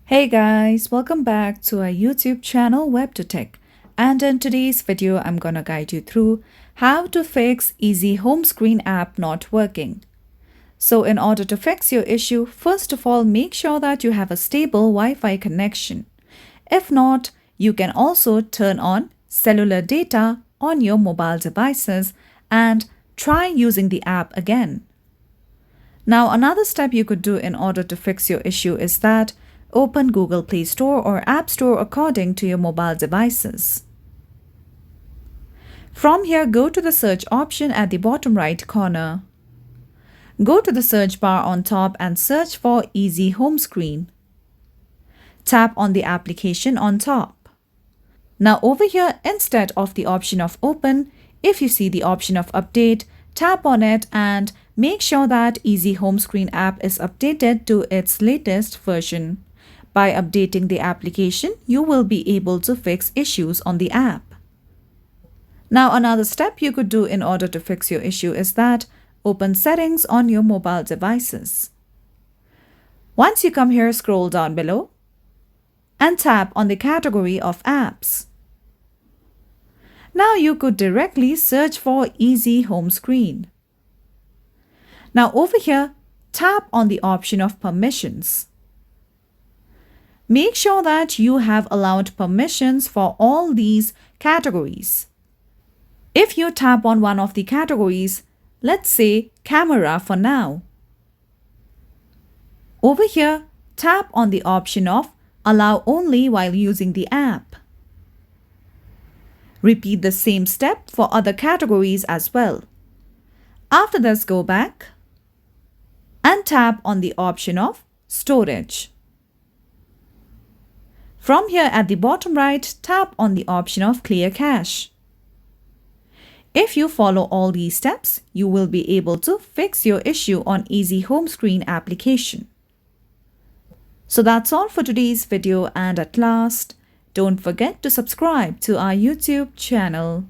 Hey guys, welcome back to our YouTube channel WebToTech, and in today's video I'm gonna guide you through how to fix Easy Homescreen app not working. So in order to fix your issue, first of all make sure that you have a stable Wi-Fi connection. If not, you can also turn on cellular data on your mobile devices and try using the app again. Now another step you could do in order to fix your issue is that open Google Play Store or App Store according to your mobile devices. From here, go to the search option at the bottom right corner. Go to the search bar on top and search for Easy Homescreen. Tap on the application on top. Now over here, instead of the option of open, if you see the option of update, tap on it and make sure that Easy Homescreen app is updated to its latest version. By updating the application, you will be able to fix issues on the app. Now another step you could do in order to fix your issue is that open settings on your mobile devices. Once you come here, scroll down below and tap on the category of apps. Now you could directly search for Easy Homescreen. Now over here, tap on the option of permissions. Make sure that you have allowed permissions for all these categories. If you tap on one of the categories, let's say camera for now. Over here, tap on the option of allow only while using the app. Repeat the same step for other categories as well. After this, go back and tap on the option of storage. From here at the bottom right, tap on the option of clear cache. If you follow all these steps, you will be able to fix your issue on Easy Homescreen application. So that's all for today's video, and at last, don't forget to subscribe to our YouTube channel.